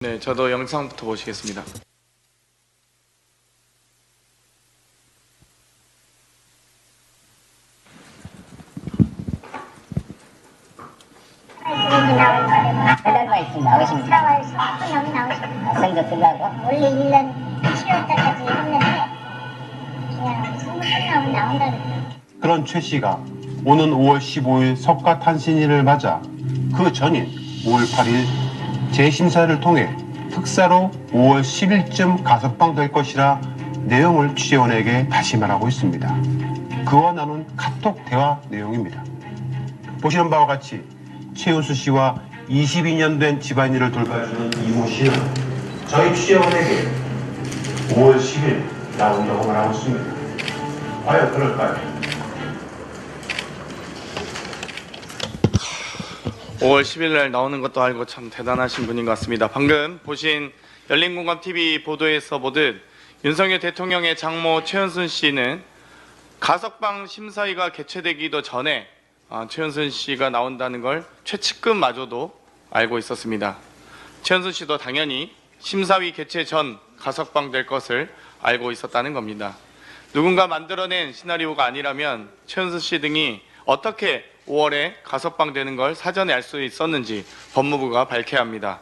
네, 저도 영상부터 보시겠습니다. 배달 말씀 나오십니다. 여기 나오십니다. 선거 끝나고 원래 1년 7월달까지 했는데 그냥 선거 끝나고 나온다 그랬어요. 그런 최 씨가 오는 5월 15일 석가탄신일을 맞아 그 전인 5월 8일 재심사를 통해 특사로 5월 10일쯤 가석방될 것이라 내용을 취재원에게 다시 말하고 있습니다. 그와 나눈 카톡 대화 내용입니다. 보시는 바와 같이 최은수 씨와 22년 된 집안일을 돌봐주는 이모 씨는 저희 취재원에게 5월 10일 나온다고 말하고 있습니다. 과연 그럴까요? 5월 10일 날 나오는 것도 알고 참 대단하신 분인 것 같습니다. 방금 보신 열린공감TV 보도에서 보듯 윤석열 대통령의 장모 최은순 씨는 가석방 심사위가 개최되기도 전에 최은순 씨가 나온다는 걸 최측근마저도 알고 있었습니다. 최은순 씨도 당연히 심사위 개최 전 가석방 될 것을 알고 있었다는 겁니다. 누군가 만들어낸 시나리오가 아니라면 최은순 씨 등이 어떻게 5월에 가석방 되는 걸 사전에 알 수 있었는지 법무부가 밝혀야 합니다.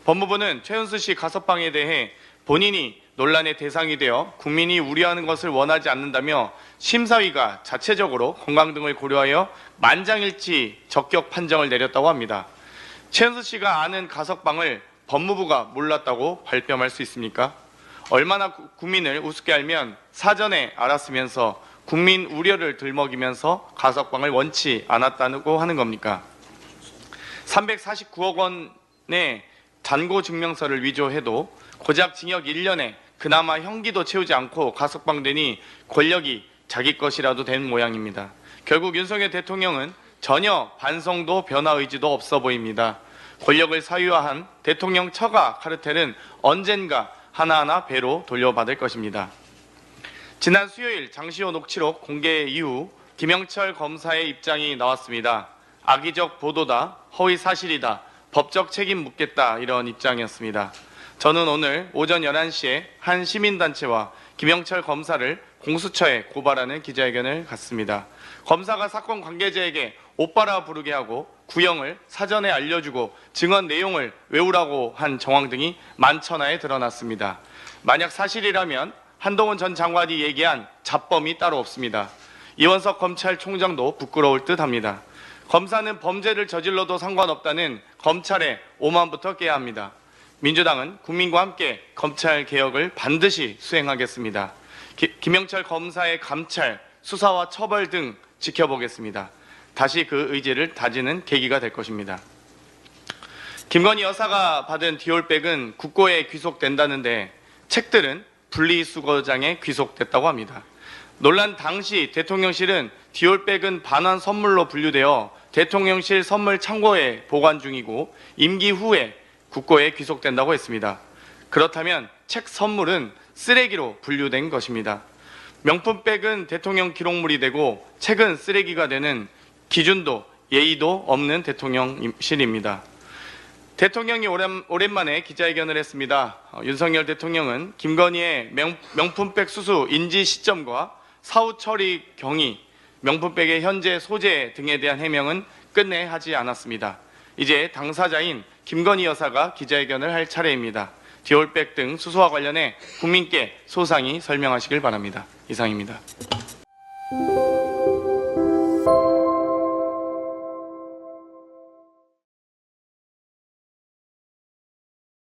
법무부는 최은수 씨 가석방에 대해 본인이 논란의 대상이 되어 국민이 우려하는 것을 원하지 않는다며 심사위가 자체적으로 건강 등을 고려하여 만장일치 적격 판정을 내렸다고 합니다. 최은수 씨가 아는 가석방을 법무부가 몰랐다고 발뺌할 수 있습니까? 얼마나 국민을 우습게 알면 사전에 알았으면서 국민 우려를 들먹이면서 가석방을 원치 않았다고 하는 겁니까? 349억 원의 잔고 증명서를 위조해도 고작 징역 1년에 그나마 형기도 채우지 않고 가석방되니 권력이 자기 것이라도 된 모양입니다. 결국 윤석열 대통령은 전혀 반성도 변화 의지도 없어 보입니다. 권력을 사유화한 대통령 처가 카르텔은 언젠가 하나하나 배로 돌려받을 것입니다. 지난 수요일 장시호 녹취록 공개 이후 김영철 검사의 입장이 나왔습니다. 악의적 보도다, 허위 사실이다, 법적 책임 묻겠다 이런 입장이었습니다. 저는 오늘 오전 11시에 한 시민단체와 김영철 검사를 공수처에 고발하는 기자회견을 갖습니다. 검사가 사건 관계자에게 오빠라 부르게 하고 구형을 사전에 알려주고 증언 내용을 외우라고 한 정황 등이 만천하에 드러났습니다. 만약 사실이라면 한동훈 전 장관이 얘기한 잡범이 따로 없습니다. 이원석 검찰총장도 부끄러울 듯합니다. 검사는 범죄를 저질러도 상관없다는 검찰의 오만부터 깨야 합니다. 민주당은 국민과 함께 검찰 개혁을 반드시 수행하겠습니다. 김영철 검사의 감찰, 수사와 처벌 등 지켜보겠습니다. 다시 그 의지를 다지는 계기가 될 것입니다. 김건희 여사가 받은 디올백은 국고에 귀속된다는데 책들은 분리수거장에 귀속됐다고 합니다. 논란 당시 대통령실은 디올백은 반환 선물로 분류되어 대통령실 선물 창고에 보관 중이고 임기 후에 국고에 귀속된다고 했습니다. 그렇다면 책 선물은 쓰레기로 분류된 것입니다. 명품백은 대통령 기록물이 되고 책은 쓰레기가 되는 기준도 예의도 없는 대통령실입니다. 대통령이 오랜만에 기자회견을 했습니다. 윤석열 대통령은 김건희의 명품백 수수 인지 시점과 사후 처리 경위, 명품백의 현재 소재 등에 대한 해명은 끝내 하지 않았습니다. 이제 당사자인 김건희 여사가 기자회견을 할 차례입니다. 디올백 등 수수와 관련해 국민께 소상히 설명하시길 바랍니다. 이상입니다.